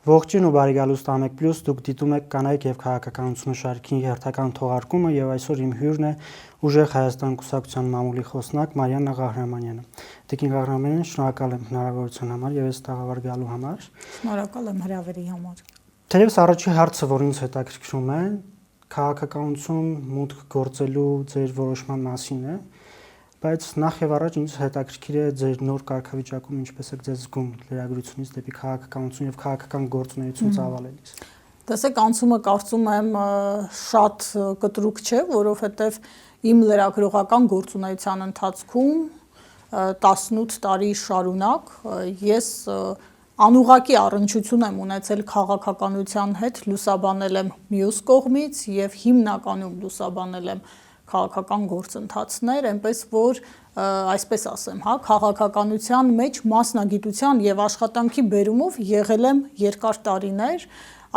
Ողջույն ու բարի գալուստ Ամեկ Պլյուս, դուք դիտում եք կանայք եւ քաղաքականություն շարքի հերթական թողարկումը եւ այսօր իմ հյուրն է Ուժեղ Հայաստան կուսակցության մամուլի խոսնակ Մարիաննա Ղահրամանյանը։ Տիկին Ղահրամանյան, շնորհակալ եմ հնարավորության համար եւ այս տաղավար գալու համար։ Շնորհակալ եմ հրավերի համար։ Թերևս առաջի հարցը, որ ինձ հետաքրքրում է, քաղաքականություն մուտք գործելու ձեր որոշման մասին է, բայց նախ եւ առաջ ինձ հետաքրքիր է ձեր նոր կարգավիճակում ինչպես եք ձեզ զգում լրագրությունից դեպի քաղաքականություն եւ քաղաքական գործունեություն ծավալելիս։ Տեսեք, անցումը կարծում եմ շատ կտրուկ չէ, որովհետեւ իմ լրագրողական գործունեության ընթացքում 18 տարի շարունակ ես անուղղակի առնչություն եմ ունեցել քաղաքականության հետ, լուսաբանել եմ մյուս կողմից եւ հիմնականում լուսաբանել եմ քաղաքական գործընթացներ, այնպես որ այսպես ասեմ, քաղաքականության մեջ մասնագիտության եւ աշխատանքի բերումով եղել եմ երկար տարիներ,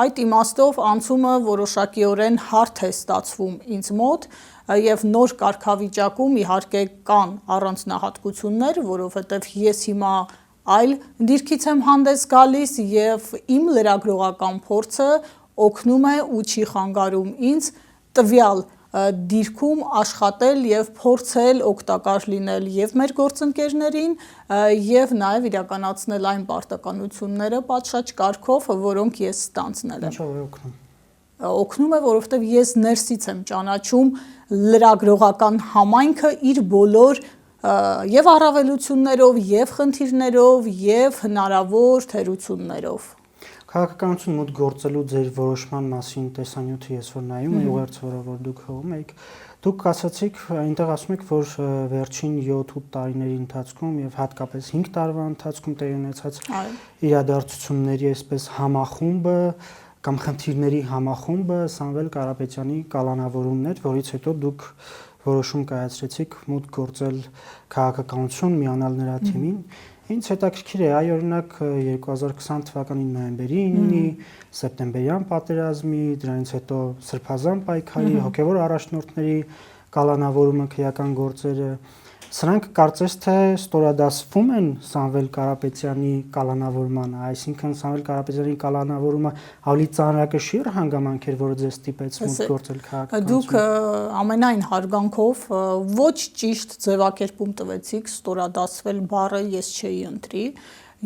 այդ իմաստով անցումը որոշակիորեն հարթ է ստացվում ինձ մոտ եւ նոր կարգավիճակում իհարկե կան առանձնահատկություններ, որովհետեւ ես հիմա այլ դիրքից եմ հանդես գալիս եւ իմ լրագրողական փորձը օգնում է ու չի խանգարում ինձ տվյալ դիրքում աշխատել եւ փորձել օգտակար լինել եւ մեր գործընկերներին եւ նաեւ իրականացնել այն պարտականությունները պատշաճ կարգով, որոնք ես ստանձնել եմ։ Ինչով է օգնում։ Օգնում է, որովհետեւ ես ներսից եմ ճանաչում լրագրողական համայնքը իր բոլոր եւ առավելություններով, եւ խնդիրներով, եւ հնարավոր թերություններով։ Քաղաքականություն մուտք գործելու ձեր որոշման մասին տեսանյութը ես որ նայում եմ ուղերձը, որ դուք հողում եք, դուք ասացիք, այնտեղ ասում եք, որ վերջին 7-8 տարիների ընթացքում եւ հատկապես 5 տարվա ընթացքում տեղի ունեցած իրադարձությունների այսպես համախումբը կամ խնդիրների համախումբը Սամվել Կարապետյանի կալանավորումն էր, որից հետո դուք որոշում կայացրեցիք մուտք գործել քաղաքականություն, միանալ նրա թիմին։ Ինձ հետաքրքիր է, այ օրինակ 2020 թվականի նոյեմբերի 9-ի, սեպտեմբերյան պատերազմի, դրանից հետո Սրբազան պայքարի, հոգևոր առաջնորդների կալանավորումը, քրեական գործերը, սրանք կարծես թե ստորադասվում են Սամվել Կարապետյանի կալանավորմանը, այսինքն Սամվել Կարապետյանի կալանավորումը ավելի ծանրակշիռ հանգամանք էր, որը ձեզ ստիպեց մուտք գործել քաղաքականություն։ Դուք ամենայն հարգանքով ոչ ճիշտ ձևակերպում տվեցիք, ստորադասվել բառը ես չէի ընտրի։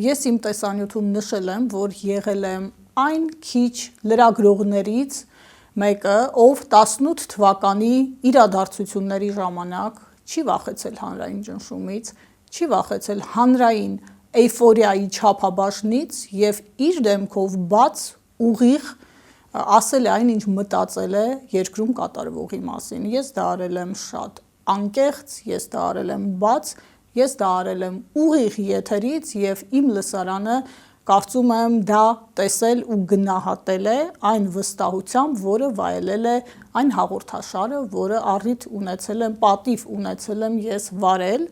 Ես իմ տեսանյութում նշել եմ, որ եղել եմ այն քիչ լրագրողներից մեկը, ով 18 թվականի իրադարձությունների ժամանակ չի վախեցել հանրային ճնշումից, չի վախեցել հանրային էյֆորիայի չափաբաժնից եւ իր դեմքով բաց ուղիղ ասել է այն, ինչ մտածել է երկրում կատարվողի մասին։ Ես դա արել եմ շատ անկեղծ, ես դա արել եմ բաց, ես դա արել եմ ուղիղ եթերից եւ իմ լսարանը կարծում եմ դա տեսել ու գնահատել է այն վստահությամբ, որը վայելել է այն հաղորդաշարը, որը առիթ ունեցել եմ, պատիվ ունեցել եմ ես վարել,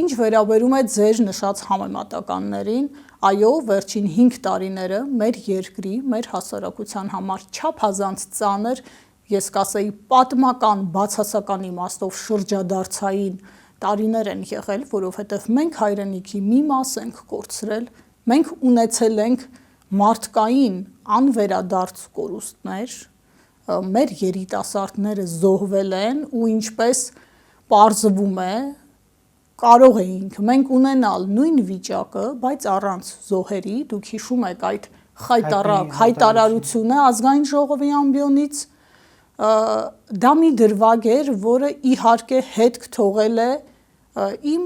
ինչ վերաբերում է ձեր նշած համեմատականներին, այո, վերջին 5 տարիները մեր երկրի, մեր հասարակության համար չափազանց ծանր, ես կասեի պատմական, բացասական իմաստով շրջադարձային տարիներ են եղել, որովհետև մենք հայրենիքի մի մաս ենք կորցրել, մենք ունեցել ենք մարդկային անվերադարձ կորուստներ, մեր երիտասարդները զոհվել են ու ինչպես պարզվում է, կարող էինք մենք ունենալ նույն վիճակը, բայց առանց զոհերի, դուք հիշում եք այդ հայտարարությունը ազգային ժողովի ամբիոնից, դա մի դրվագ էր, որը իհարկե հետք թողել է իմ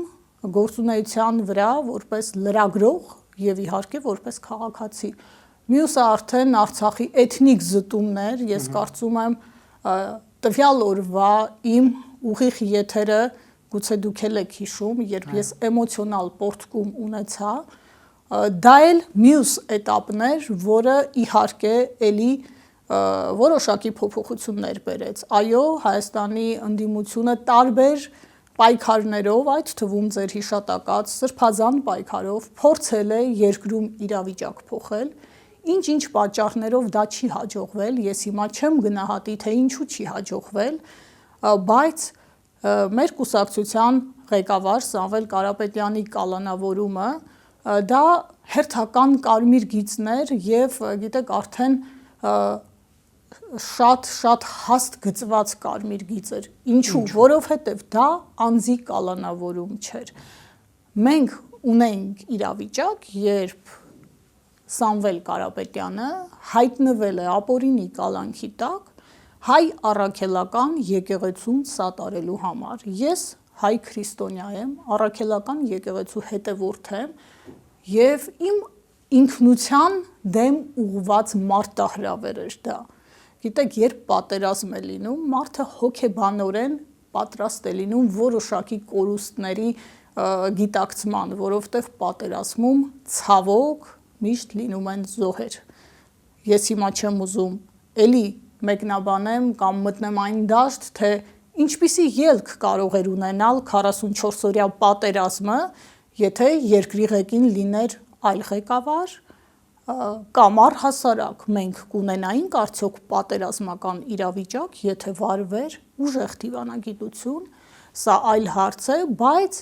գործունեության վրա որպես լրագրող եւ իհարկե որպես քաղաքացի։ Մյուսը արդեն Արցախի էթնիկ զտումներ, ես կարծում եմ տվյալ օրվա իմ ուղիղ եթերը գուցե դուք եք հիշում, երբ ես էմոցիոնալ պորտկում ունեցա, դա էլ մյուս էտապներ, որը իհարկե էլի որոշակի փոփոխություններ բերեց։ Այո, Հայաստանի ընդդիմությունը տարբեր պայքարներով, այդ թվում ձեր հիշատակած Սրբազան պայքարով փորձել է երկրում իրավիճակ փոխել, ինչ պատճառներով դա չի հաջողվել, ես հիմա չեմ գնահատի, թե ինչու չի հաջողվել, բայց մեր կուսակցության ղեկավար Սամվել Կարապետյանի կալանավորումը դա հերթական կարմիր գիծներ եւ գիտեք արդեն շատ հաստ գծված կարմիր գիծեր։ Ինչու՞, որովհետեւ դա անձի կալանավորում չէր։ Մենք ունենք իրավիճակ, երբ Սամվել Կարապետյանը հայտնվել է ապօրինի կալանքի տակ հայ առաքելական եկեղեցուն սատարելու համար։ Ես հայ քրիստոնյա եմ, առաքելական եկեղեցու հետևորդ եմ եւ իմ ինքնության դեմ ուղված մարտահրավեր էր դա։ Գիտեք, երբ պատերազմ է լինում, մարդը հոգեբանորեն պատրաստ է լինում որոշակի կորուստների գիտակցման, որովհետեւ պատերազմում ցավոք միշտ լինում են զոհեր։ Ես հիմա չեմ ուզում էլի մեկնաբանեմ կամ մտնեմ այն դաշտ, թե ինչպիսի ելք կարող էր ունենալ 44-օրյա պատերազմը, եթե երկրի ղեկին լիներ այլ ղեկավար կամ առհասարակ մենք կունենայինք արդյոք պատերազմական իրավիճակ, եթե վարվեր ուժեղ դիվանագիտություն, սա այլ հարց է, բայց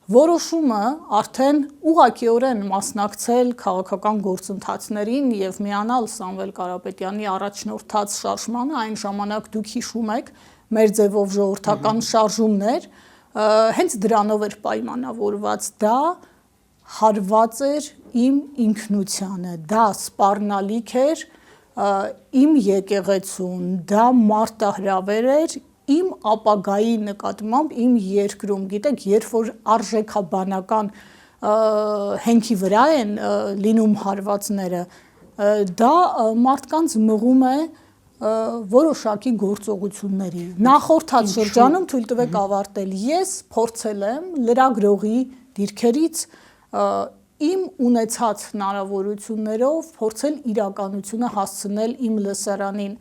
որոշումը արդեն ուղղակիորեն մասնակցել քաղաքական գործընթացներին եւ միանալ Սամվել Կարապետյանի առաջնորդած շարժմանը, այն ժամանակ դուք հիշում եք մեր ձևով ժողովրդական շարժումներ, հենց դրանով էր պայմանավորված, դա հարված էր իմ ինքնությանը, դա սպառնալիք էր իմ եկեղեցուն, դա մարտահրավեր էր իմ ապագայի նկատմամբ իմ երկրում, գիտեք, երբ որ արժեքաբանական հենքի վրա են լինում հարվածները, դա մարդկանց մղում է որոշակի գործողությունների։ Նախորդած շրջանում թույլ տվեք ավարտել, ես փորձել եմ լրագրողի դիրքերից իմ ունեցած հնարավորություններով փորձել իրականությունը հասցնել իմ լսարանին։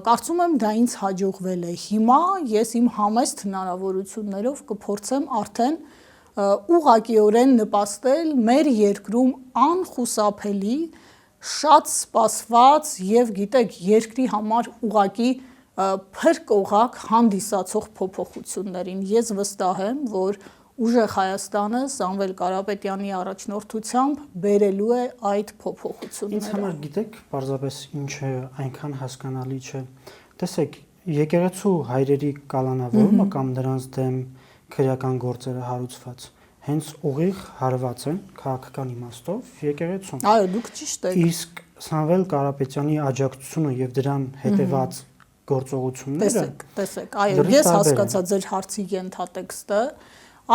Կարծում եմ դա ինձ հաջողվել է։ Հիմա ես իմ համեստ հնարավորություններով կփորձեմ արդեն ուղղակիորեն նպաստել մեր երկրում անխուսափելի շատ սպասված եւ գիտեք երկրի համար ուղղակի փրկողակ հանդիսացող փոփոխություններին։ Ես վստահ եմ, որ ուժեղ Հայաստանը Սամվել Կարապետյանի առաջնորդությամբ բերելու է այդ փոփոխությունները։ Ինձ համար գիտեք, պարզապես ինչը այնքան հասկանալի չէ։ Տեսեք, եկեղեցու հայրերի կալանավորումը կամ նրանց դեմ քրեական գործերը հարուցված հենց ուղիղ հարված են քաղաքական իմաստով եկեղեցուն։ Այո, դուք ճիշտ եք։ Իսկ Սամվել Կարապետյանի աջակցությունը եւ դրան հետեւած գործողությունները տեսեք, այո, ես հասկացա ձեր հարցի ենթատեքստը,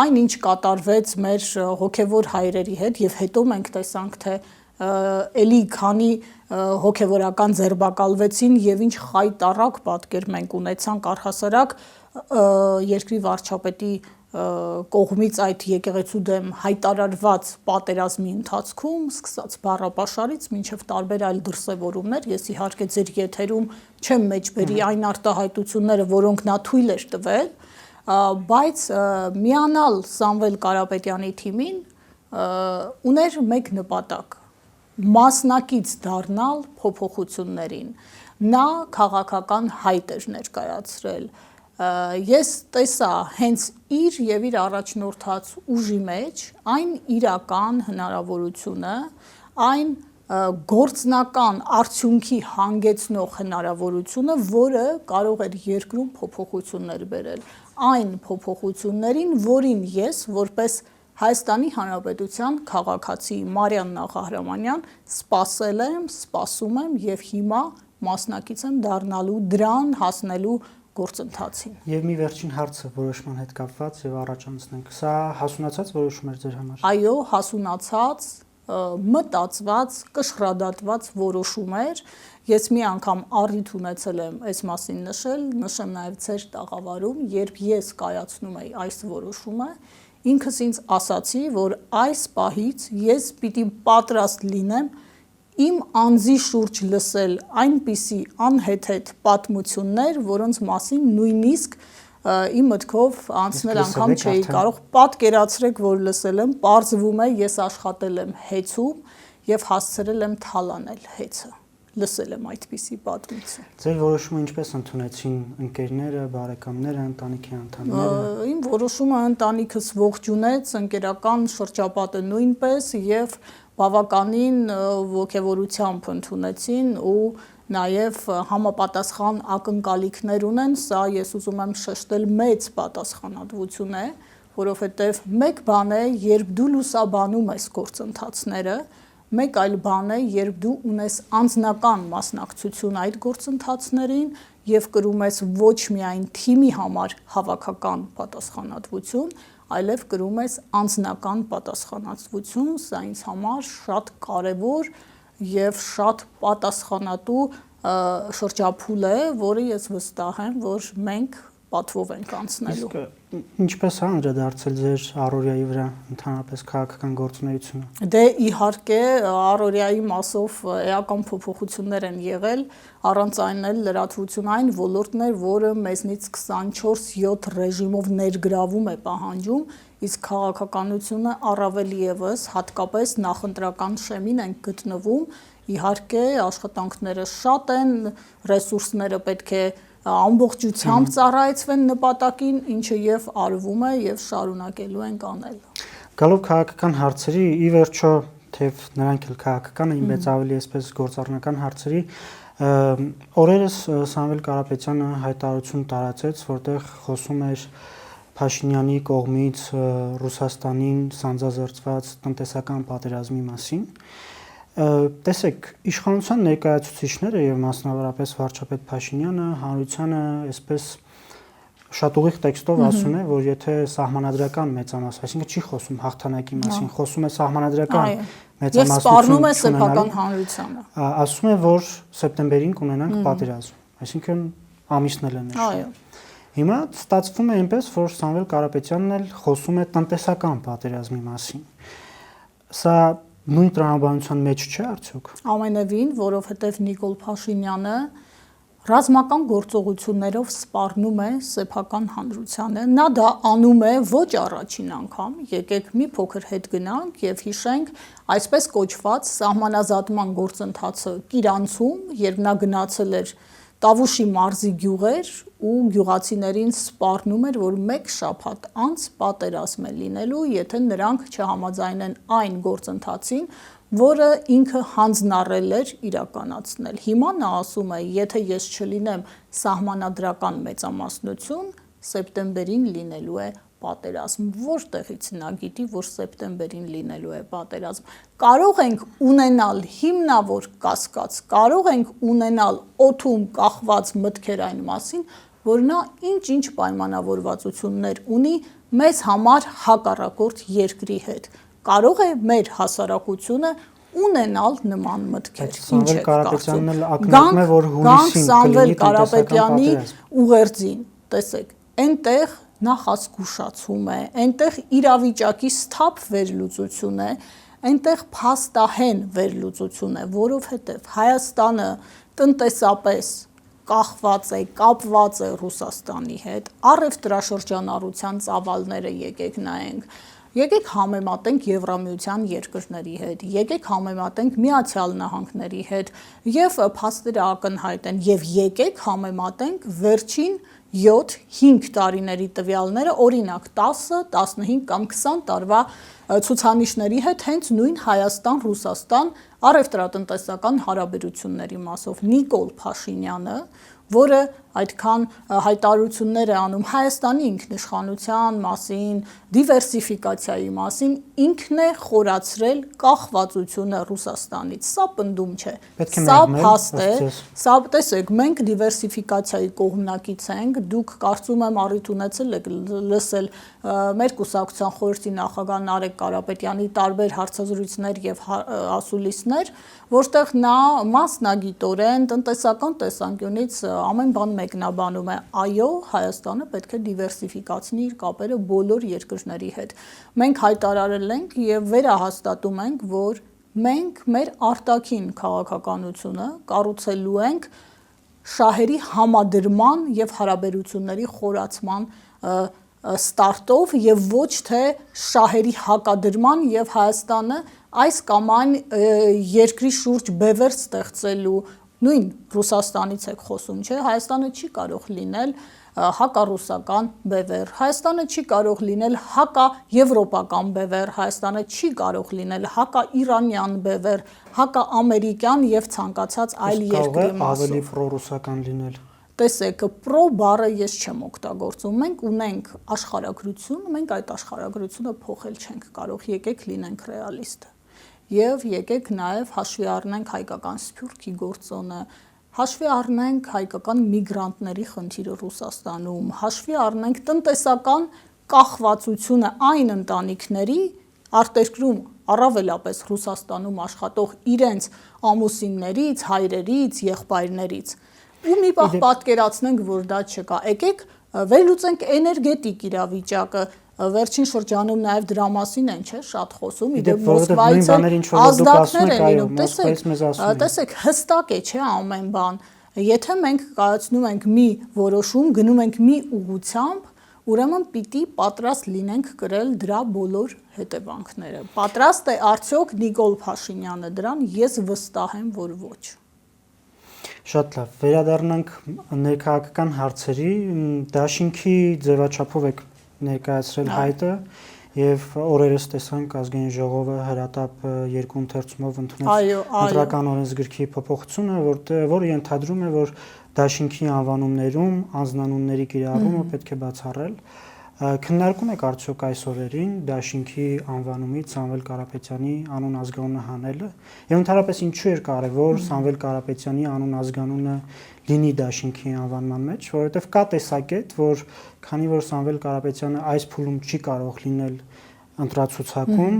այն ինչ կատարվեց մեր հոգևոր հայրերի հետ եւ հետո մենք տեսանք, թե էլի քանի հոգևորական ձերբակալվեցին եւ ինչ խայտառակ պատկեր մենք ունեցանք առհասարակ երկրի վարչապետի կողմից այդ եկեղեցու դեմ հայտարարված պատերազմի ընթացքում, սկսած բառապաշարից մինչև տարբեր այլ դրսևորումներ, ես իհարկե ձեր եթերում չեմ մեջբերի այն արտահայտությունները, որոնք նա թույլ էր տվել, բայց միանալ Սամվել Կարապետյանի թիմին ուներ մեկ նպատակ՝ մասնակից դառնալ փոփոխություններին։ Նա քաղաքական հայտ էր ներկայացրել։ Ես տեսա հենց իր եւ իր առաջնորդած ուժի մեջ այն իրական հնարավորությունը, այն գործնական արդյունքի հանգեցնող հնարավորությունը, որը կարող էր երկրում փոփոխություններ բերել, այն փոփոխություններին, որին ես որպես Հայաստանի Հանրապետության քաղաքացի Մարիամ Նախահրամանյան սպասել եմ, սպասում եմ եւ հիմա մասնակից եմ դառնալու դրան հասնելու գործընթացին։ Եվ մի վերջին հարցը որոշման հետ կապված եւ առաջ անցնենք։ Սա հասունացած որոշում էր ձեր համար։ Այո, հասունացած, մտածված, կշռադատված որոշում էր։ Ես մի անգամ առիթ ունեցել եմ այս մասին նշեմ նաեւ ձեր տաղավարում, երբ ես կայացնում էի այս որոշումը, ինքս ինձ ասացի, որ այս պահից ես պիտի պատրաստ լինեմ իմ անձի շուրջ լսել այնպիսի անհեթեթ պատմություններ, որոնց մասին նույնիսկ իմ մտքով անցնել անգամ չէի կարող։ Պատկերացրեք, որ լսել եմ, պարզվում է ես աշխատել եմ հեծում եւ հասցրել եմ թալանել հեծը։ լսել եմ այդպիսի պատմություն։ Ձեր որոշումը ինչպես ընդունեցին ընկերները, բարեկամները, ընտանիքի անդամները։ Իմ որոշումը ընտանիքս ողջունեց, ընկերական շրջապատը նույնպես եւ բավականին ողջավորությամբ ընդունեցին ու նաև համապատասխան ակնկալիքներ ունեն, սա ես ուզում եմ շեշտել մեծ պատասխանատվություն է, որովհետև մեկ բան է, երբ դու լուսաբանում ես գործընթացները, մեկ այլ բան է, երբ դու ունես անձնական մասնակցություն այդ գործընթացներին եւ կրում ես ոչ միայն թիմի համար հավաքական պատասխանատվություն, այլև կրում ես անձնական պատասխանատվություն, սա ինձ համար շատ կարևոր եւ շատ պատասխանատու շրջափուլ է, որը ես վստահ եմ, որ մենք պատվով ենք անցնելու։ Ինչպես է անդրադարձել ձեր առօրյայի վրա ընդհանրապես քաղաքական գործունեությունը։ Դե իհարկե առօրյայի մասով էական փոփոխություններ են եղել, առանց այն էլ լրատվություն այն ոլորտն է, որը մեզնից 24/7 ռեժիմով ներգրավում է պահանջում, իսկ քաղաքականությունը առավել եւս հատկապես նախընտրական շեմին ենք գտնվում։ Իհարկե աշխատանքները շատ են, ռեսուրսները պետք է ամբողջությամբ ծառայեցվեն նպատակին, ինչը եւ արվում է եւ շարունակելու ենք անել։ Գալով քաղաքական հարցերի, ի վերջո, թեև նրանք էլ քաղաքական են, բայց ավելի այսպես գործառնական հարցերի, օրերս Սամվել Կարապետյանը հայտարարություն տարածեց, որտեղ խոսում էր Փաշինյանի կողմից Ռուսաստանին սանձազերծված տնտեսական պատերազմի մասին։ Տեսեք, իշխանության ներկայացուցիչները եւ մասնավորապես վարչապետ Փաշինյանը հանրությանը այսպես շատ ուղիղ տեքստով ասում է, որ եթե սահմանադրական մեծամաս, այսինքն չի խոսում հաղթանակի մասին, խոսում է սահմանադրական մեծամասնություն, եւ սպառնում է սեփական հանրությանը։ Ասում է, որ սեպտեմբերին կունենանք պատերազմ, այսինքն ամիսն էլ է նշում։ Հիմա ստացվում է այնպես, որ Սամվել Կարապետյանն էլ խոսում է տնտեսական պատերազմի մասին։ Սա նույն տրամաբանության մեջ չէ արդյոք։ Ամենևին, որովհետև Նիկոլ Փաշինյանը ռազմական գործողություններով սպառնում է սեփական հանրությանը, նա դա անում է ոչ առաջին անգամ, եկեք մի փոքր հետ գնանք եւ հիշենք այսպես կոչված սահմանազատման գործընթացը Կիրանցում, երբ նա գնացել էր Տավուշի մարզի գյուղեր ու գյուղացիներին սպառնում էր, որ մեկ շաբաթ անց պատերազմ է լինելու, եթե նրանք չհամաձայնեն այն գործընթացին, որը ինքը հանձնառել էր իրականացնել։ Հիմա նա ասում է, եթե ես չլինեմ սահմանադրական մեծամասնություն, սեպտեմբերին լինելու է պատերազմ։ Որտեղից նա գիտի, որ սեպտեմբերին լինելու է պատերազմ։ Կարող ենք ունենալ հիմնավոր կասկած, կարող ենք ունենալ օդում կախված մտքեր այն մասին, որ նա ինչ-ինչ պայմանավորվածություններ ունի մեզ համար հակառակորդ երկրի հետ։ Կարող է մեր հասարակությունը ունենալ նման մտքեր։ Ինչ է կարծում։ Ակնկալում է, որ հունիսին Սամվել Կարապետյանի ուղերձին, տեսեք, այնտեղ նախազգուշացում է, այնտեղ իրավիճակի սթափ վերլուծություն է, այնտեղ փաստահեն վերլուծություն է, որովհետև Հայաստանը տնտեսապես կախված է, կապված է Ռուսաստանի հետ, առևտրաշրջանառության ծավալները եկեք նայենք, եկեք համեմատենք Եվրամիության երկրների հետ, եկեք համեմատենք Միացյալ Նահանգների հետ, եւ փաստերը ակնհայտ են, եւ եկեք համեմատենք վերջին 7-5 տարիների տվյալները, օրինակ 10, 15 կամ 20 տարվա ցուցանիշների հետ հենց նույն Հայաստան-Ռուսաստան առևտրատնտեսական հարաբերությունների մասով Նիկոլ Փաշինյանը, որը այդքան հայտարարություններ է անում Հայաստանի ինքնիշխանության մասին, դիվերսիֆիկացիայի մասին, ինքն է խորացրել կախվածությունը Ռուսաստանից։ Սա պնդում չէ։ Սա փաստ է։ Սա տեսեք, մենք դիվերսիֆիկացիայի կողմնակից ենք, դուք կարծում եմ առիթ ունեցել եք լսել մեր կուսակցության խորհրդի նախագահ Նարեկ Կարապետյանի տարբեր հարցազրույցներ եւ ասուլիսներ, որտեղ նա մասնագիտորեն տնտեսական տեսանկյունից ամեն բան մեկնաբանում է, այո, Հայաստանը պետք է դիվերսիֆիկացնի իր կապերը բոլոր երկրների հետ։ Մենք հայտարարել ենք եւ վերահաստատում ենք, որ մենք մեր արտաքին քաղաքականությունը կառուցելու ենք շահերի համադրման եւ հարաբերությունների խորացման ստարտով եւ ոչ թե շահերի հակադրման եւ Հայաստանը այս կամ այն երկրի շուրջ բևեր ստեղծելու նույն Ռուսաստանից եք խոսում, չէ, Հայաստանը չի կարող լինել հակառուսական բևեռ, Հայաստանը չի կարող լինել հակաեվրոպական բևեռ, Հայաստանը չի կարող լինել հակաիրանյան բևեռ, հակաամերիկյան եւ ցանկացած այլ երկրի մասով։ Ավելի պրոռուսական լինել։ Տեսեք, պրո բառը ես չեմ օգտագործում։ Մենք ունենք աշխարհագրություն, մենք այդ աշխարհագրությունը փոխել չենք կարող։ Եկեք լինենք ռեալիստ։ Եվ եկեք նաև հաշվի առնենք հայկական սփյուռքի գործոնը, հաշվի առնենք հայկական միգրանտների խնդիրը Ռուսաստանում, հաշվի առնենք տնտեսական կախվածությունը այն ընտանիքների արտերկրում, առավելապես Ռուսաստանում աշխատող իրենց ամուսիններից, հայրերից, եղբայրներից։ Ու մի պահ պատկերացնենք, որ դա չկա։ Եկեք վերլուծենք էներգետիկ իրավիճակը, վերջին շրջանում նաև դրա մասին են, չէ, շատ խոսում, իդեպ Մոսկվայից ազդակներ են լինում, տեսեք, հստակ է, չէ, ամեն բան։ Եթե մենք կայացնում ենք մի որոշում, գնում ենք մի ուղղությամբ, ուրեմն պիտի պատրաստ լինենք կրել դրա բոլոր հետևանքները։ Պատրաստ է արդյոք Նիկոլ Փաշինյանը դրան, ես վստահ եմ, որ ոչ։ Շատ լավ, վերադառնանք ներքաղաքական հարցերի, դաշինքի ձևաչափով եք ներկայացրել հայտը եւ օրերս տեսանք ազգային ժողովը հրատապ 2 ընթերցումով ընդունեց ընտրական օրենսգրքի փոփոխությունը, որը ենթադրում է, որ դաշինքի անվանումներում անձնանունների կիրառումը պետք է բացառել։ Քննարկում եք արդյոք այս օրերին դաշինքի անվանումից Սամվել Կարապետյանի անուն ազգանունը հանելը եւ ընդհանրապես ինչու էր կարեւոր Սամվել Կարապետյանի անուն ազգանունը լինի դաշինքի անվանման մեջ, որովհետեւ կա տեսակետ, որ քանի որ Սամվել Կարապետյանը այս փուլում չի կարող լինել ընտրացուցակում,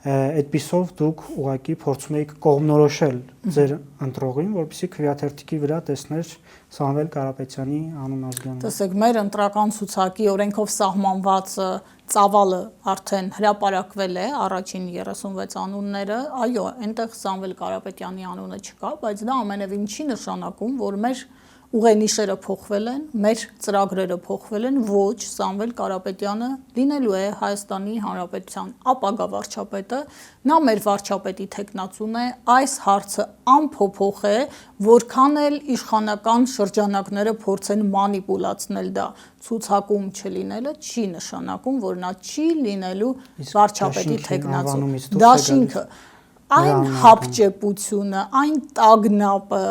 այդպիսով դուք ուղղակի փորձում եք կողմնորոշել ձեր ընտրողին, որպեսզի քվեաթերթիկի վրա տեսներ Սամվել Կարապետյանի անուն ազգանունը։ Տեսեք, մեր ընտրական ցուցակի օրենքով սահմանված ծավալը արդեն հրապարակվել է, առաջին 36 անունները, այո, այնտեղ Սամվել Կարապետյանի անունը չկա, բայց դա ամենևին չի նշանակում, որ մեր ուղենիշերը փոխվել են, մեր ծրագրերը փոխվել են, ոչ, Սամվել Կարապետյանը լինելու է Հայաստանի Հանրապետության ապագա վարչապետը, նա մեր վարչապետի թեկնածուն է, այս հարցը անփոփոխ է, որքան էլ իշխանական շրջանակները փորձեն մանիպուլացնել դա, ցուցակում չլինելը չի նշանակում, որ նա չի լինելու վարչապետի թեկնածու։ Դաշինքը այն հապճեպությունը, այն տագնապը,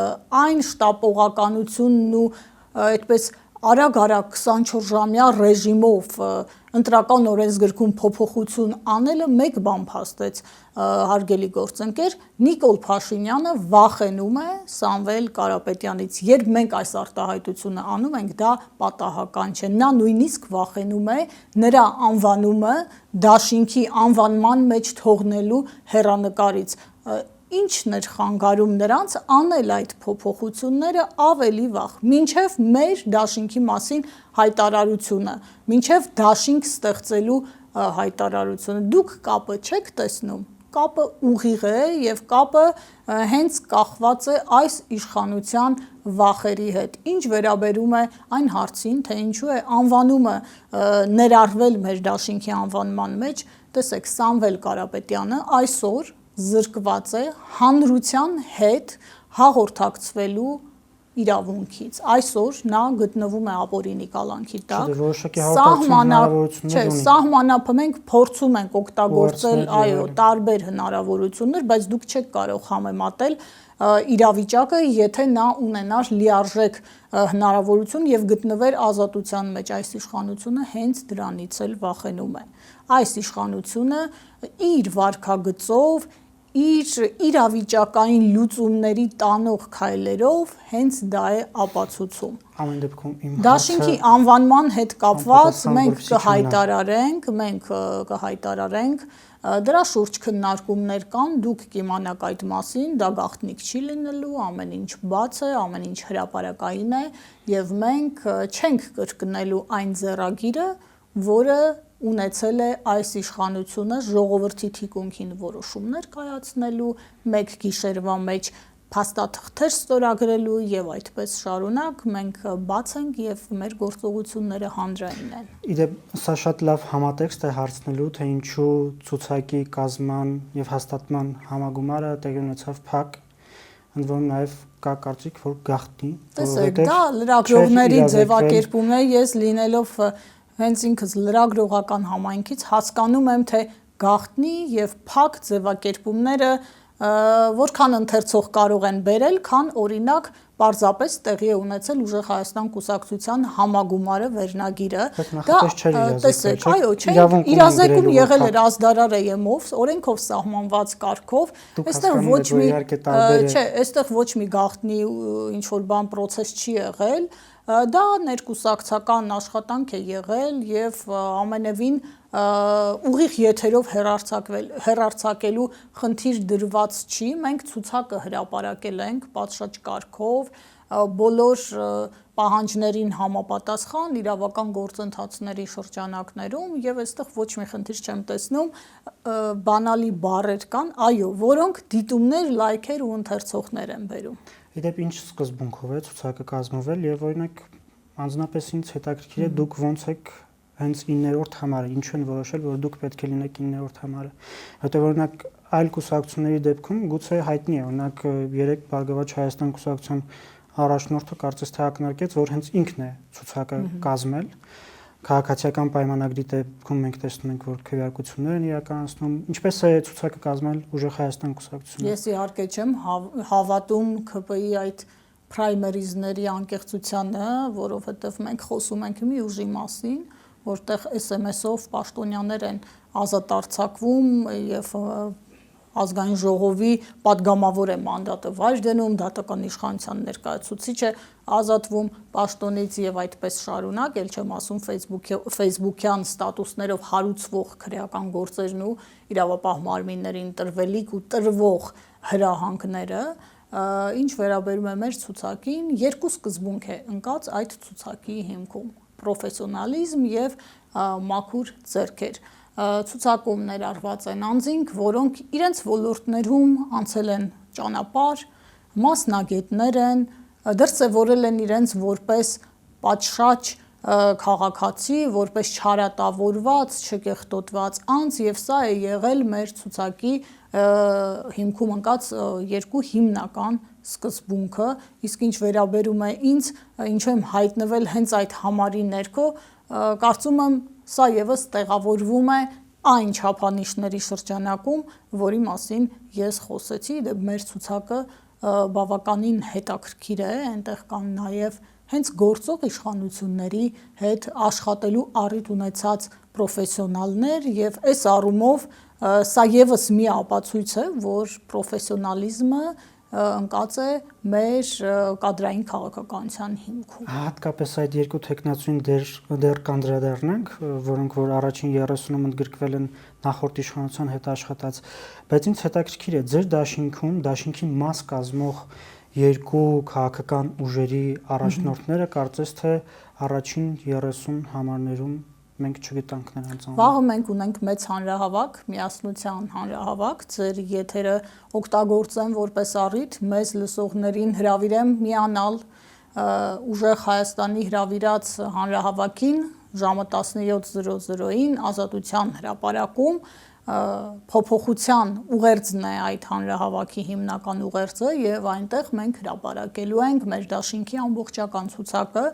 այն շտապողականությունն ու այդպես արագ-արագ 24-ժամյա ռեժիմով ընտրական օրենսգրքում փոփոխություն անելը մեկ բան փաստեց, հարգելի գործընկեր, Նիկոլ Փաշինյանը վախենում է Սամվել Կարապետյանից։ Երբ մենք այս արտահայտությունը անում ենք, դա պատահական չէ։ Նա նույնիսկ վախենում է նրա անվանումը դաշինքի անվանման մեջ թողնելու հեռանկարից։ Ինչն էր խանգարում նրանց անել այդ փոփոխությունները ավելի վաղ, մինչև մեր դաշինքի մասին հայտարարությունը, մինչև դաշինք ստեղծելու հայտարարությունը։ Դուք կապը չեք տեսնում, կապը ուղիղ է եւ կապը հենց կախված է այս իշխանության վախերի հետ։ Ինչ վերաբերում է այն հարցին, թե ինչու է անվանումը ներառվել մեր դաշինքի անվանման մեջ, տեսեք, Սամվել Կարապետյանը այսօր զրկված է հանրության հետ հաղորդակցվելու իրավունքից։ Այսօր նա գտնվում է ապօրինի կալանքի տակ։ Սահմանափը մենք փորձում ենք օգտագործել, այո, տարբեր հնարավորություններ, բայց դուք չեք կարող համեմատել իրավիճակը, եթե նա ունենար լիարժեք հնարավորություն եւ գտնվեր ազատության մեջ, այս իշխանությունը հենց դրանից էլ վախենում է։ Այս իշխանությունը իր վարքագծով, իր իրավիճակային լուծումների տանող քայլերով հենց դա է ապացուցում։ Ամեն դեպքում իմ դաշինքի անվանման հետ կապված մենք կհայտարարենք, դրա շուրջ քննարկումներ կան, դուք կիմանաք այդ մասին, դա գաղտնիք չի լինելու, ամեն ինչ բաց է, ամեն ինչ հրապարակային է եւ մենք չենք կրկնելու այն ձեռագիրը, որը ունեցել է այս իշխանությունը ժողովրդի թիկունքին որոշումներ կայացնելու, մեկ գիշերվա մեջ փաստաթղթեր ստորագրելու եւ այդպես շարունակ մենք բաց ենք եւ մեր գործողությունները հանրային են։ Իդեպ սա շատ լավ համատեքստ է հարցնելու, թե ինչու ցուցակի կազման եւ հաստատման համագումարը տեղի ունեցավ փակ ընդ որում նաև կա կարծիք, որ գաղտնի, որովհետև դա լրագրողների ձևակերպումն է, ես լինելով հենց ինքս լրագրողական համայնքից հասկանում եմ, թե գաղտնի եւ փակ ձևակերպումները որքան ընթերցող կարող են բերել, քան օրինակ պարզապես տեղի է ունեցել Ուժեղ Հայաստան կուսակցության համագումարը վերնագիրը։ Դա տեսեք, այո, չէ, իրազեկում եղել էր ազդարարեյմով, օրենքով սահմանված կարգով, այստեղ ոչ մի, չէ, այստեղ ոչ մի գաղտնի ինչ որ բան process չի եղել, դա ներկուսակցական աշխատանք է եղել եւ ամենևին ուղիղ եթերով հեռարձակելու խնդիր դրված չի, մենք ցուցակը հրապարակել ենք պատշաճ կարգով, բոլոր պահանջներին համապատասխան իրավական գործընթացների շրջանակներում եւ այստեղ ոչ մի խնդիր չեմ տեսնում, բանալի բառեր կան, այո, որոնք դիտումներ, լայքեր ու ընթերցողներ են բերում։ Իդեպ ինչ սկզբունքով է ցուցակը կազմվել եւ օրինակ անձնապես ինձ հետաքրքիր է դուք ոնց եք հենց 9-րդ համարը, ինչու են որոշել, որ դուք պետք է լինեք 9-րդ համարը։ Հետո օրինակ այլ կուսակցությունների դեպքում գուցե հայտնի է, օրինակ 3 Բարգավաճ Հայաստան կուսակցության առաջնորդը կարծես թե ակնարկեց, որ հենց ինքն է ցուցակը կազմել։ Քաղաքացիական պայմանագրի դեպքում մենք տեսնում ենք, որ քվեարկություններ են իրականացնում։ Ինչպես է ցուցակը կազմել Ուժեղ Հայաստան կուսակցությունը։ Ես իհարկե չեմ հավատում ԿՊ-ի այդ պրայմերիզների անկեղծությանը, որովհետև մենք խոսում ենք մի ուժի մասին, որտեղ SMS-ով պաշտոնյաներ են ազատ արձակվում եւ ազգային ժողովի падգամավոր է մանդատը վայր դնում, դատական իշխանության ներկայացուցիչ է ազատվում պաշտոնից եւ այդպես շարունակ, ել չեմ ասում Facebook-յան ստատուսներով հարուցվող քրեական գործերն ու իրավապահ մարմիններին տրվելիք ու տրվող հրահանգները, ինչ վերաբերում է մեր ցուցակին, երկու սկզբունք է ընկած այդ ցուցակի հիմքում՝ պրոֆեսիոնալիզմ եւ մաքուր ձեռքեր։ Ցուցակում ներառված են անձինք, որոնք իրենց ոլորտներում անցել են ճանապարհ, մասնագետներ են, դրսևորել են իրենց որպես պատշաճ քաղաքացի, որպես չարատավորված, չկեղտոտված անձ եւ սա է եղել մեր ցուցակի հիմքում ընկած երկու հիմնական սկզբունքը, իսկ ինչ վերաբերում է ինձ, ինչու եմ հայտնվել հենց այդ համարի ներքո, կարծում եմ սա եւս տեղավորվում է այն չափանիշների շրջանակում, որի մասին ես խոսեցի, դե մեր ցուցակը բավականին հետաքրքիր է, այնտեղ կան նաեւ հենց գործող իշխանությունների հետ աշխատելու առիթ ունեցած պրոֆեսիոնալներ եւ այս առումով սա եւս մի ապացույց է, որ պրոֆեսիոնալիզմը ընկած է մեր կադրային քաղաքականության հիմքում։ Հատկապես այդ երկու տեխնացուին դեռ կանդրադառնանք, որոնք որ առաջին 30-ում ընդգրկվել են նախորդ իշխանության հետ աշխատած, բայց ինձ հետաքրքիր է ձեր դաշինքի մաս կազմող երկու քաղաքական ուժերի առաջնորդները կարծես թե առաջին 30 համարներում մենք չգտանք նրանց անունը։ Վաղը մենք ունենք մեծ հանրահավաք, միասնության հանրահավաք, ձեր եթերը օգտագործեմ որպես առիթ, մեզ լսողներին հրավիրեմ միանալ Ուժեղ Հայաստանի հրավիրած հանրահավաքին ժամը 17:00-ին Ազատության հրապարակում, փոփոխության ուղերձն է այդ հանրահավաքի հիմնական ուղերձը եւ այնտեղ մենք հրապարակելու ենք մեր դաշինքի ամբողջական ցուցակը,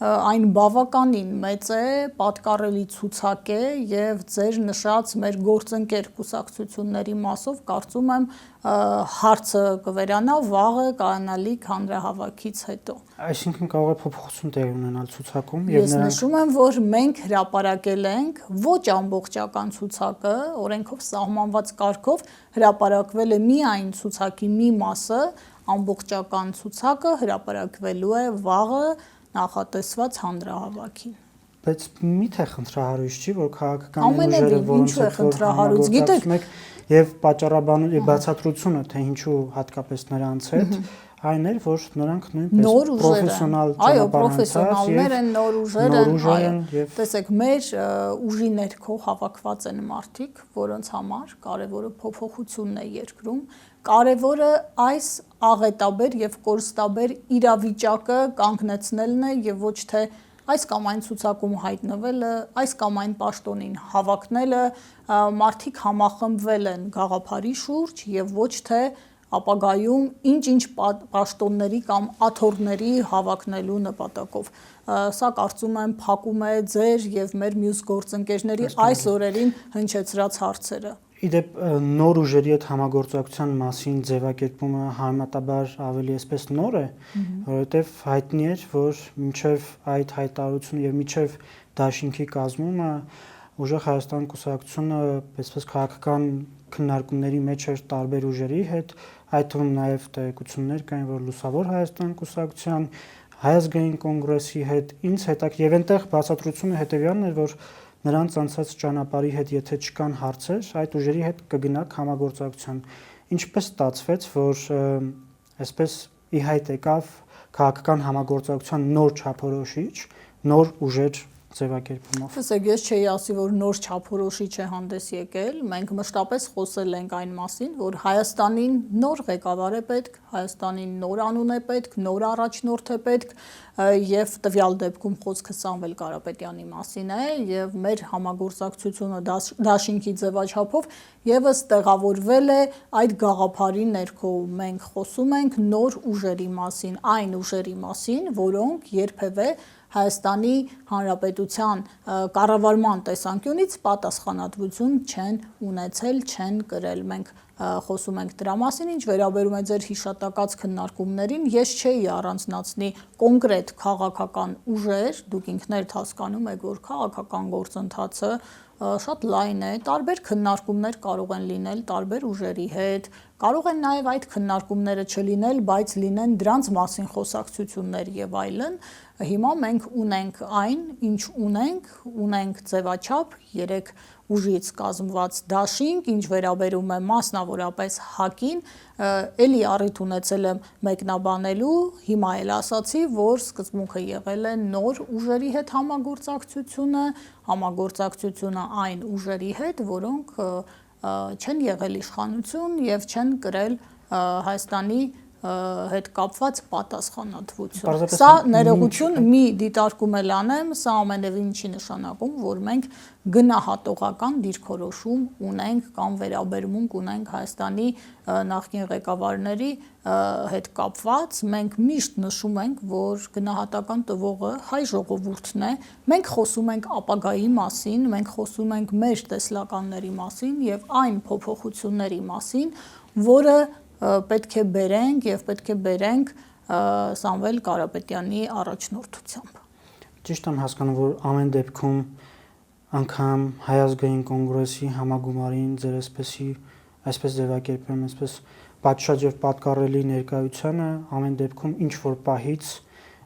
այն բավականին մեծ է, պատկառելի ցուցակ է եւ ձեր նշած մեր գործընկեր կուսակցությունների մասով կարծում եմ հարցը կվերանա վաղը կայանալիք հանրահավաքից հետո։ Այսինքն կարող է փոփոխություն տեղի ունենալ ցուցակում եւ Ես նշում եմ, որ մենք հրապարակել ենք ոչ ամբողջական ցուցակը, օրենքով սահմանված կարգով հրապարակվել է միայն ցուցակի մի մասը, ամբողջական ցուցակը հրապարակվելու է վաղը նախատեսված հանրահավաքին։ Բայց միթե խնդրահարույց չի, որ քաղաքական ուժերը որոնց գիտեք եւ պատճառաբանությունը բացատրությունը թե ինչու հատկապես նրանց հետ այն էր, որ նրանք նույնպես պրոֆեսիոնալ պրոֆեսիոնալներ են, նոր ուժեր են, տեսեք, մեր ուժի ներքո հավաքված են մարդիկ, որոնց համար կարևորը փոփոխությունն է երկրում, կարևորը այս աղետաբեր եւ կորստաբեր իրավիճակը կանգնեցնելն է եւ ոչ թե այս կամ այն ցուցակում հայտնվելը, այս կամ այն պաշտոնին հավակնելը, մարդիկ համախմբվել են գաղափարի շուրջ եւ ոչ թե ապագայում ինչ-ինչ պաշտոնների կամ աթոռների հավակնելու նպատակով։ Սա կարծում եմ փակում է ձեր եւ մեր մյուս գործընկերների այս օրերին հնչեցրած հարցերը։ Իդեպ նոր ուժերի հետ համագործակցության մասին ձևակերպումը համեմատաբար ավելի այսպես նոր է, որովհետև հայտնի էր, որ մինչև այդ հայտարարությունը եւ մինչև դաշինքի կազմումը ուժեղ Հայաստան կուսակցությունը այսպես քաղաքական քննարկումների մեջ էր տարբեր ուժերի հետ, այդ թվում նաեւ տեղեկություններ կային, որ Լուսավոր Հայաստան կուսակցության, Հայ ազգային կոնգրեսի հետ, ինձ հետաքրքիր եւ այնտեղ բացատրությունը հետեւյալն էր, որ նրանց անցած ճանապարհի հետ եթե չկան հարցեր, այդ ուժերի հետ կգնաք համագործակցության։ Ինչպես ստացվեց, որ այսպես ի հայտ եկավ քաղաքական համագործակցության նոր չափորոշիչ, նոր ուժեր ձևակերպումով։ Տեսեք, ես չէի ասի, որ նոր չափորոշիչ է հանդես եկել, մենք մշտապես խոսել ենք այն մասին, որ Հայաստանին նոր ղեկավար է պետք, Հայաստանին նոր անուն է պետք, նոր առաջնորդ է պետք, եւ տվյալ դեպքում խոսքը Սամվել Կարապետյանի մասին է, եւ մեր համագործակցությունը դաշինքի ձևաչափով եւս տեղավորվել է այդ գաղափարի ներքո։ Մենք խոսում ենք նոր ուժերի մասին, այն ուժերի մասին, որոնք երբևէ Հայաստանի Հանրապետության կառավարման տեսանկյունից պատասխանատվություն չեն ունեցել, չեն կրել։ Մենք խոսում ենք դրա մասին, ինչ վերաբերում է ձեր հիշատակած քննարկումներին, ես չէի առանձնացնի կոնկրետ քաղաքական ուժեր, դուք ինքներդ հասկանում եք, որ քաղաքական գործընթացը շատ լայն է, տարբեր քննարկումներ կարող են լինել տարբեր ուժերի հետ, կարող են նաև այդ քննարկումները չլինել, բայց լինեն դրանց մասին խոսակցություններ եւ այլն։ Հիմա մենք ունենք այն, ինչ ունենք ձևաչափ 3 ուժից կազմված դաշինք, ինչ վերաբերում է մասնավորապես ՀԱԿ-ին, էլի առիթ ունեցել եմ մեկնաբանելու, հիմա էլ ասացի, որ սկզբունքը եղել է նոր ուժերի հետ համագործակցությունը այն ուժերի հետ, որոնք չեն եղել իշխանություն եւ չեն կրել Հայաստանի հետ կապված պատասխանատվություն։ Սա ներողություն մի դիտարկում էլ անեմ, սա ամենևին չի նշանակում, որ մենք գնահատողական դիրքորոշում ունենք կամ վերաբերմունք ունենք Հայաստանի նախկին ղեկավարների հետ կապված, մենք միշտ նշում ենք, որ գնահատական տվողը հայ ժողովուրդն է, մենք խոսում ենք ապագայի մասին, մենք խոսում ենք մեր տեսլականների մասին եւ այն փոփոխությունների մասին, որը պետք է բերենք եւ պետք է բերենք Սամվել Կարապետյանի առաջնորդությամբ։ Ճիշտ եմ հասկանում, որ ամեն դեպքում անգամ Հայ ազգային կոնգրեսի համագումարին ձեր այսպես ձևակերպեմ, այսպես պատշաճ եւ պատկառելի ներկայությանը ամեն դեպքում ինչ որ պահից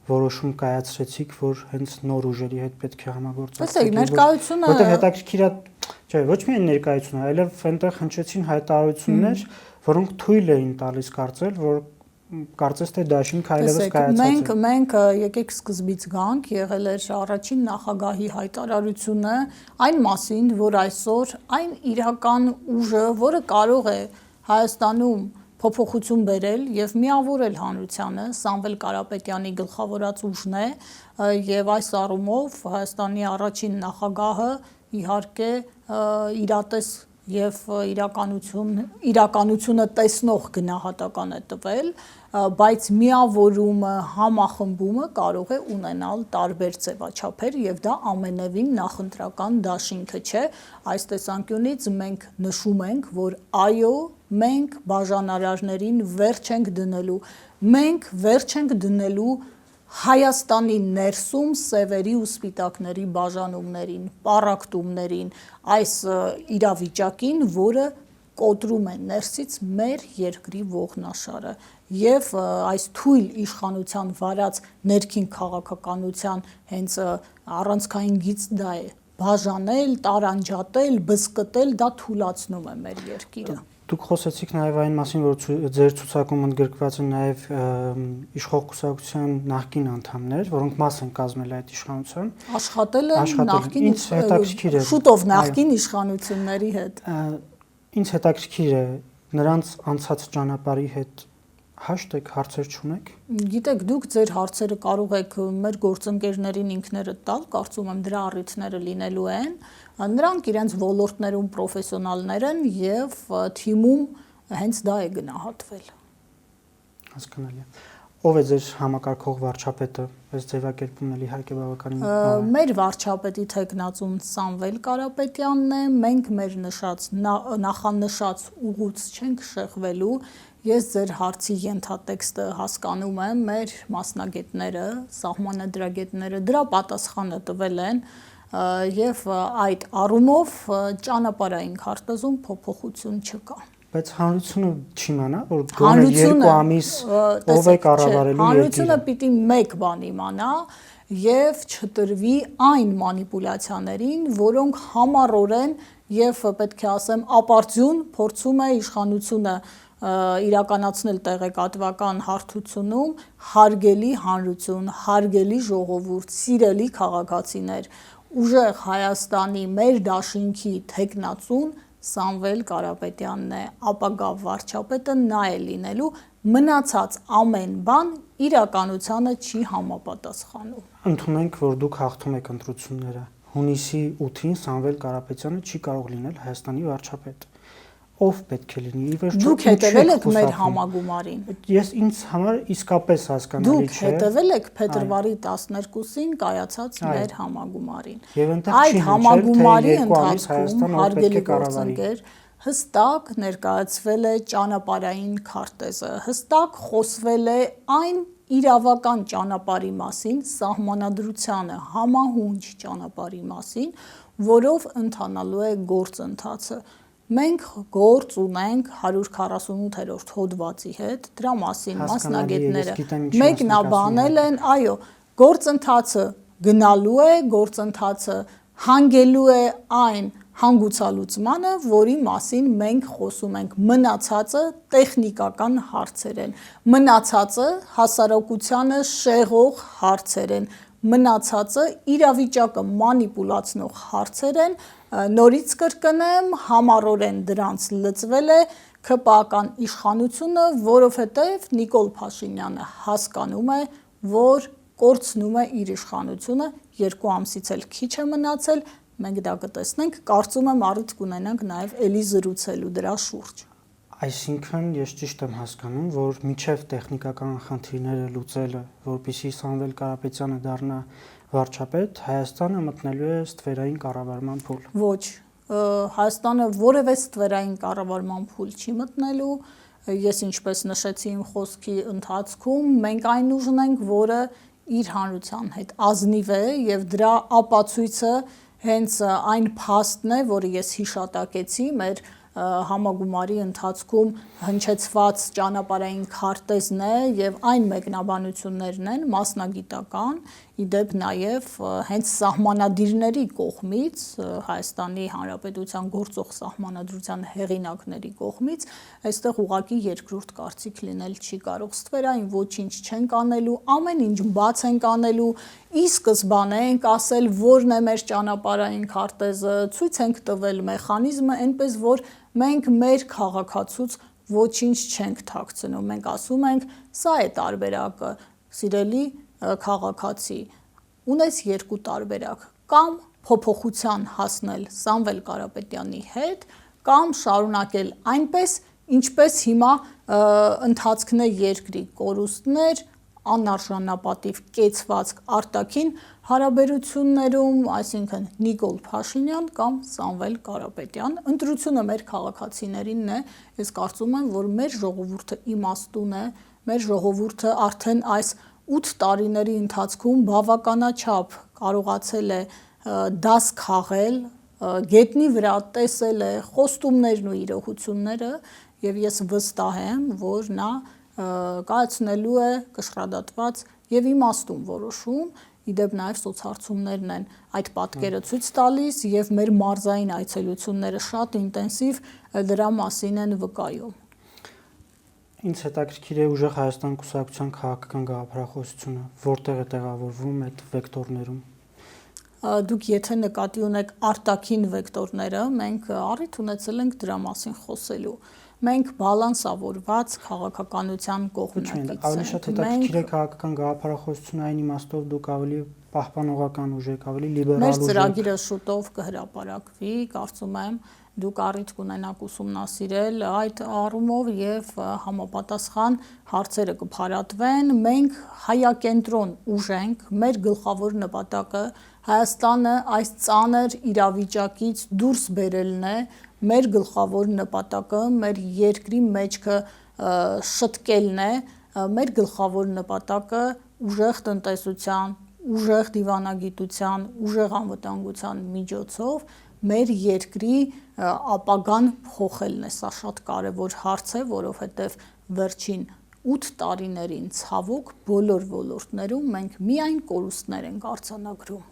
որոշում կայացրեցիք, որ հենց նոր ուժերի հետ պետք է համագործակցեք։ Տեսեք, ներկայությունը որտեղ հետաքրքիր է, չէ, ոչ միայն ներկայությունը, այլև այնտեղ հնչեցին հայտարարություններ, որոնք թույլ էին տալիս կարծել, որ կարծես թե դաշինքը այլևս կայացած է։ Մենք եկեք սկզբից գանք, եղել էր առաջին նախագահի հայտարարությունը այն մասին, որ այսօր այն իրական ուժը, որը կարող է Հայաստանում փոփոխություն բերել եւ միավորել հանրությանը, Սամվել Կարապետյանի գլխավորած ուժն է եւ այս առումով Հայաստանի առաջին նախագահը իհարկե իրատես եւ իրականությունը տեսնող գնահատական է տվել, բայց միավորումը, համախմբումը կարող է ունենալ տարբեր ձևաչափեր եւ դա ամենևին նախընտրական դաշինքը չէ։ Այս տեսանկյունից մենք նշում ենք, որ այո, մենք բաժանարարներին վերջ ենք դնելու, մենք վերջ ենք դնելու Հայաստանի ներսում սևերի ու սպիտակների բաժանումներին, պառակտումներին, այս իրավիճակին, որը կոտրում է ներսից մեր երկրի ողնաշարը եւ այս թույլ իշխանության վարած ներքին քաղաքականության հենց առանցքային գիծ դա է բաժանել, տարանջատել, բզկտել, դա թուլացնում է մեր երկիրը։ Դուք խոսեցիք նաև այն մասին, որ ձեր ցուցակում ընդգրկված են նաև իշխող կուսակցության նախկին անդամներ, որոնք մաս են կազմել այդ իշխանության։ Աշխատել են նախկին, շուտով նախկին իշխանությունների հետ։ Ինչ հետաքրքիր է, նրանց անցած ճանապարհի հետ հաշտեք, հարցեր չունեք։ Գիտեք, դուք ձեր հարցերը կարող եք մեր գործընկերներին ինքներդ տալ, կարծում եմ դրա առիթները լինելու են։ Նրանք իրենց ոլորտներում պրոֆեսիոնալներ են եւ թիմում հենց դա է գնահատվել։ Հասկանալի է։ Ով է ձեր համակարգող վարչապետը, այս ձևակերպումն էլ իհարկե բավականին Մեր վարչապետի թեկնածուն Սամվել Կարապետյանն է, մենք մեր նախանշած ուղուց չենք շեղվելու։ Ես ձեր հարցի ենթատեքստը հասկանում եմ, մեր մասնագետները, սահմանադրագետները դրա պատասխանը տվել են եւ այդ առումով ճանապարհային քարտեզում փոփոխություն չկա։ Բայց հանրությունը չիմանա, որ գոնե 2 ամիս ով է կառավարելու երկիրը։ Հանրությունը պիտի մեկ բան իմանա եւ չտրվի այն մանիպուլյացիաներին, որոնք համառորեն եւ պետք է ասեմ ապարդյուն փորձում է իշխանությունը իրականացնել տեղեկատվական հարթությունում հարգելի հանրություն, հարգելի ժողովուրդ, սիրելի քաղաքացիներ, ուժեղ Հայաստանի մեր դաշինքի թեկնածուն Սամվել Կարապետյանն է, ապագա վարչապետը նա է լինելու, մնացած ամեն բան իրականությանը չի համապատասխանում։ Ընդունենք, որ դուք հաղթում եք ընտրությունները։ Հունիսի 8-ին Սամվել Կարապետյանը չի կարող լինել Հայաստանի վարչապետ։ Ով պետք է լինի։ Դուք հետևել եք մեր համագումարին։ Ես ինձ համար իսկապես հասկանալի չէ։ Դուք հետևել եք փետրվարի 12-ին կայացած մեր համագումարին։ Այդ համագումարի ընթացքում հարգելի գործընկեր հստակ ներկայացվել է ճանապարհային քարտեզը, հստակ խոսվել է այն իրավական ճանապարհի մասին, սահմանադրությանը համահունչ ճանապարհի մասին, որով ընթանալու է գործընթացը։ Մենք գործ ունենք 148-րդ հոդվածի հետ, դրա մասին մասնագետները մեկնաբանել են, այո, գործընթացը գնալու է, գործընթացը հանգելու է այն հանգուցալուծմանը, որի մասին մենք խոսում ենք, մնացածը տեխնիկական հարցեր են, մնացածը հասարակությանը շեղող հարցեր են, մնացածը իրավիճակը մանիպուլացնող հարցեր են, նորից կրկնեմ, համառորեն դրանց լծվել է ՔՊԱ-կան իշխանությունը, որովհետև Նիկոլ Փաշինյանը հասկանում է, որ կորցնում է իր իշխանությունը, 2 ամսից էլ քիչ է մնացել, մենք դա կտեսնենք, կարծում եմ առիթ կունենանք նաև էլի զրուցելու դրա շուրջ։ Այսինքն ես ճիշտ եմ հասկանում, որ միջև տեխնիկական խնդիրները լուծելը, որպեսզի Սամվել Կարապետյանը դառնա վարչապետ, Հայաստանը մտնելու է ստվերային կառավարման փուլ։ Ոչ, Հայաստանը որևէ ստվերային կառավարման փուլ չի մտնելու։ Ես ինչպես նշեցի իմ խոսքի ընթացքում, մենք այն ուժն ենք, որը իր հանրության հետ ազնիվ է եւ դրա ապացույցը հենց այն փաստն է, որը ես հիշատակեցի մեր համագումարի ընթացքում հնչեցված ճանապարհային քարտեզն է եւ այն մեկնաբանություններն են մասնագիտական, իդեպ նաեւ հենց սահմանադիրների կողմից, Հայաստանի Հանրապետության գործող սահմանադրության հեղինակների կողմից, այստեղ ուղղակի երկրորդ կարծիք լինել չի կարող։ Ստվերային ոչինչ չենք անելու, ամեն ինչ բաց ենք անելու, ի սկզբանե ենք ասել, որն է մեր ճանապարհային քարտեզը, ցույց ենք տվել մեխանիզմը, այնպես որ մենք մեր քաղաքացուց ոչինչ չենք թաքցնում, մենք ասում ենք, սա է տարբերակը, սիրելի քաղաքացի, ունես 2 տարբերակ, կամ փոփոխության հասնել Սամվել Կարապետյանի հետ, կամ շարունակել այնպես, ինչպես հիմա ընթացքն է երկրի կորուստներ, անարժանապատիվ կեցվածք արտաքին հարաբերություններում, այսինքն Նիկոլ Փաշինյան կամ Սամվել Կարապետյան, ընտրությունը մեր քաղաքացիներինն է, ես կարծում եմ, որ մեր ժողովուրդը իմաստուն է, մեր ժողովուրդը արդեն այս 8 տարիների ընթացքում բավականաչափ կարողացել է դաս քաղել, գետնի վրա տեսել է խոստումներն ու իրողությունները եւ ես վստահ եմ, որ նա կայացնելու է կշռադատված եւ իմաստուն որոշում, իդեպ նաեւ սոցհարցումներն են այդ պատկերը ցույց տալիս եւ մեր մարզային այցելությունները շատ ինտենսիվ դրա մասին են վկայում։ Ինձ հետաքրքիր է ուժեղ Հայաստան կուսակցության քաղաքական գաղափարախոսությունը, որտեղ է տեղավորվում այդ վեկտորներում։ Դուք եթե նկատի ունեք արտաքին վեկտորները, մենք առիթ ունեցել ենք դրա մասին խոսելու։ Մենք բալանսավորված քաղաքականության կողմնակից ենք։ Ավելի շատ հետաքրքիր է քաղաքական գաղափարախոսությունը այն իմաստով դուք ավելի պահպանողական ուժ եք, ավելի լիբերալ ուժ եք։ Մեր ծրագիրը շուտով կհրապարակվի, կարծում եմ դուք առիթ կունենաք ուսումնասիրել այդ առումով եւ համապատասխան հարցերը կփարատվեն։ Մենք հայակենտրոն ուժ ենք, մեր գլխավոր նպատակը Հայաստանը այս ծանր իրավիճակից դուրս բերելն է, մեր գլխավոր նպատակը մեր երկրի մեջքը շտկելն է, մեր գլխավոր նպատակը ուժեղ տնտեսության, ուժեղ դիվանագիտության, ուժեղ անվտանգության միջոցով մեր երկրի ապագան փոխելն է։ Սա շատ կարևոր հարց է, որովհետև վերջին 8 տարիներին ցավոք բոլոր ոլորտներում մենք միայն կորուստներ ենք արձանագրում։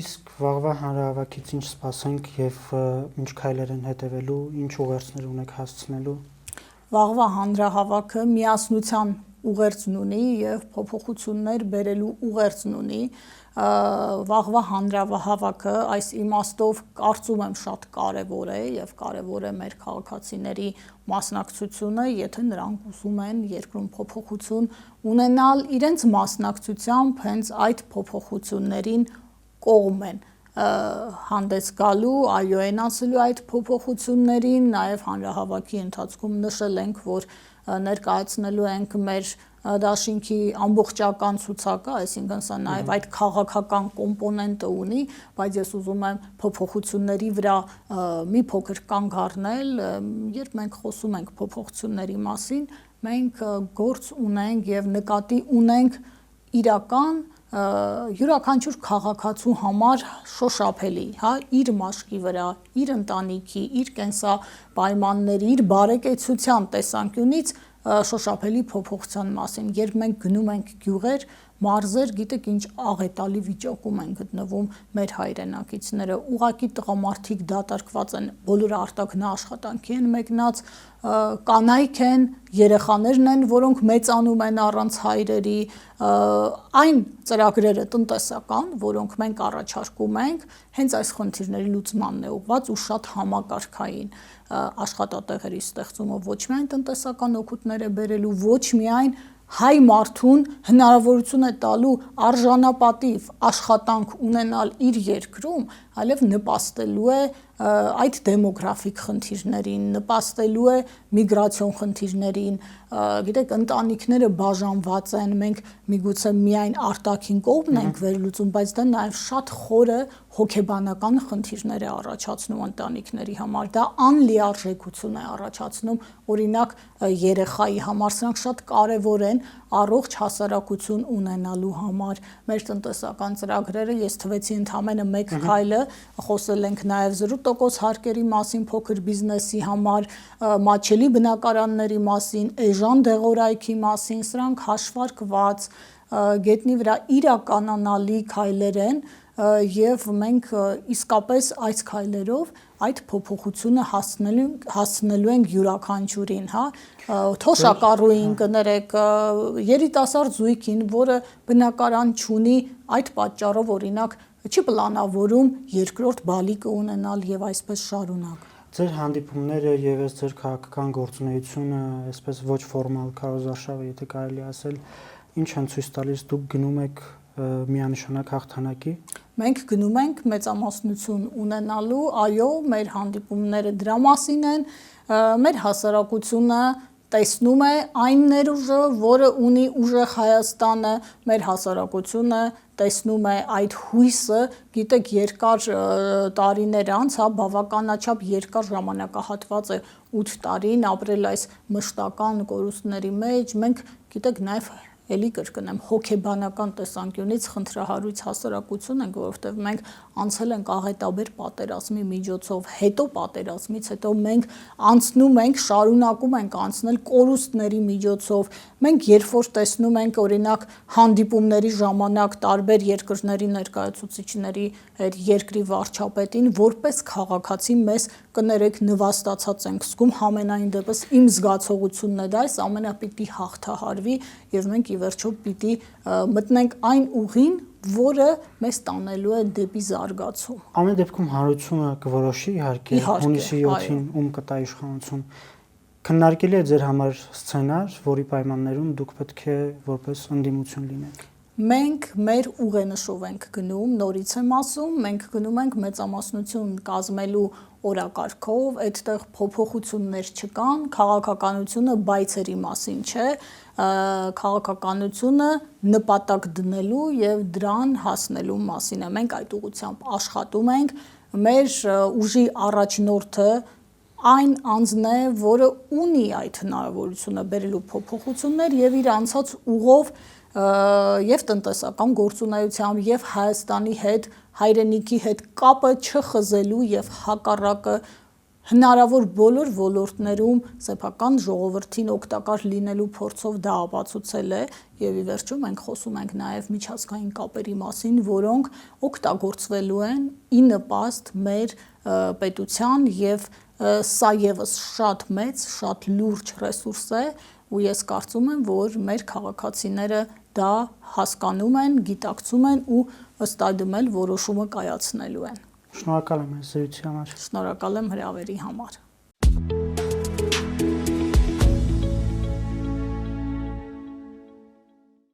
Իսկ վաղվա հանրահավաքից ինչ սպասենք եւ ինչ քայլեր են հետևելու, ինչ ուղերձներ ունեք հասցնելու։ Վաղվա հանրահավաքը միասնության ուղերձն ունի եւ փոփոխություններ բերելու ուղերձն ունի։ Վաղվա հանրահավաքը այս իմաստով կարծում եմ շատ կարևոր է եւ կարևոր է մեր քաղաքացիների մասնակցությունը, եթե նրանք ուզում են երկրում փոփոխություն ունենալ, իրենց մասնակցությամբ հենց այդ փոփոխություններին կողմ են հանդես գալու, այո են ասելու այդ փոփոխություններին, նաև հանրահավաքի ընթացքում նշել ենք, որ ներկայացնելու ենք մեր դաշինքի ամբողջական ցուցակը, այսինքն սա նաև այդ քաղաքական կոմպոնենտը ունի, բայց ես ուզում եմ փոփոխությունների վրա մի փոքր կանգ առնել, երբ մենք խոսում ենք փոփոխությունների մասին, մենք գործ ունենք եւ նկատի ունենք իրական յուրաքանչյուր քաղաքացու համար շոշափելի, իր մաշկի վրա, իր ընտանիքի, իր կենսապայմանների, իր բարեկեցության տեսանկյունից շոշափելի փոփոխության մասին, երբ մենք գնում ենք գյուղեր, մարզեր, գիտեք ինչ աղետալի վիճակում են գտնվում մեր հայրենակիցները, ուղղակի տղամարդիկ դատարկված են, բոլորը արտաքնա աշխատանքի են մեկնած, կանայք են, երեխաներն են, որոնք մեծանում են առանց հայրերի, այն ծրագրերը տնտեսական, որոնք մենք առաջարկում ենք, հենց այս խնդիրների լուծմանն է ուղղված ու շատ համակարգային աշխատատեղերի ստեղծումը ոչ միայն տնտեսական օգուտներ է բերելու, ոչ միայն հայ մարդուն հնարավորություն է տալու արժանապատիվ աշխատանք ունենալ իր երկրում, այլև նպաստելու է այդ դեմոգրաֆիկ խնդիրներին, նպաստելու է միգրացիոն խնդիրներին, գիտեք, ընտանիքները բաժանված են, մենք միգուցե միայն արտաքին կողմն ենք վերլուծում, բայց դա նաև շատ խորը հոգեբանական խնդիրներ է առաջացնում ընտանիքների համար, դա անլիարժեքություն է առաջացնում, օրինակ երեխայի համար, սրանք շատ կարևոր են առողջ հասարակություն ունենալու համար, մեր տնտեսական ծրագրերը, ես թվեցի ընդամենը մեկ քայլը, խոսել ենք նաև 0% հարկերի մասին, փոքր բիզնեսի համար, մատչելի բնակարանների մասին, էժան դեղորայքի մասին, սրանք հաշվարկված, գետնի վրա իրականանալի քայլեր են եւ մենք իսկապես այս քայլերով այդ փոփոխությունը հասցնելու ենք յուրաքանչյուրին, թոշակառուին կներեք, երիտասարդ զույգին, որը բնակարան չունի, այդ պատճառով օրինակ չի պլանավորում երկրորդ բալիկը ունենալ եւ այսպես շարունակ։ Ձեր հանդիպումները եւ ձեր քաղաքական գործունեությունը, այսպես ոչ ֆորմալ քարոզարշավը, եթե կարելի ասել, ինչ են ցույց տալիս, դուք գնում եք միանշանակ հաղթանակի։ Մենք գնում ենք մեծամասնություն ունենալու, այո, մեր հանդիպումները դրա մասին են, մեր հասարակությունը տեսնում է այն ներուժը, որը ունի ուժեղ Հայաստանը, մեր հասարակությունը տեսնում է այդ հույսը, գիտեք, երկար տարիներ անց, բավականաչափ երկար ժամանակահատված է 8 տարին ապրել այս մշտական կորուստների մեջ, մենք գիտեք նաև էլի կրկնեմ, հոգեբանական տեսանկյունից խնդրահարույց հասարակություն ենք, որովհետև մենք անցել ենք աղետաբեր պատերազմի միջոցով, հետո պատերազմից հետո մենք անցնում ենք, շարունակում ենք անցնել կորուստների միջոցով, մենք երբ որ տեսնում ենք օրինակ հանդիպումների ժամանակ տարբեր երկրների ներկայացուցիչների հետ երկրի վարչապետին, որպես քաղաքացի մեզ կներեք նվաստացած ենք զգում, համենայն դեպս իմ զգացողությունն է դա, այս ամենը պիտի հաղթահարվի եւ մենք ի վերջո պիտի մտնենք այն ուղին, որը մեզ տանելու է դեպի զարգացում։ Ամեն դեպքում հանրությունը կորոշի իհարկե հունիսի 7-ին ում կտա իշխանություն։ Քննարկելի է ձեր համար սցենար, որի պայմաններում դուք պետք է որպես ընդդիմություն լինեք։ մենք մեր ուղենշով ենք գնում, նորից եմ ասում, մենք գնում ենք մեծամասնություն կազմելու օրակարգով, այդտեղ փոփոխություններ չկան, քաղաքականությունը բայցերի մասին չէ, քաղաքականությունը նպատակ դնելու եւ դրան հասնելու մասին է։ Մենք այդ ուղղությամբ աշխատում ենք, մեր ուժի առաջնորդը այն անձն է, որը ունի այդ հնարավորությունը բերելու փոփոխություններ եւ իր անցած ուղով եւ տնտեսական գործունեությամբ եւ Հայաստանի հետ, հայրենիքի հետ կապը չխզելու եւ հակառակը հնարավոր բոլոր ոլորտներում սեփական ժողովրդին օգտակար լինելու փորձով դա ապացուցել է եւ ի վերջո մենք խոսում ենք նաեւ միջազգային կապերի մասին, որոնք օգտագործվելու են ի նպաստ մեր պետության եւ սա եւս շատ մեծ, շատ լուրջ ռեսուրս է ու ես կարծում եմ, որ մեր քաղաքացիները դա հասկանում են, գիտակցում են ու ըստ այդմ էլ որոշումը կայացնելու են։ Շնորհակալ եմ այս զրույցի համար։ Շնորհակալ եմ հրավերի համար։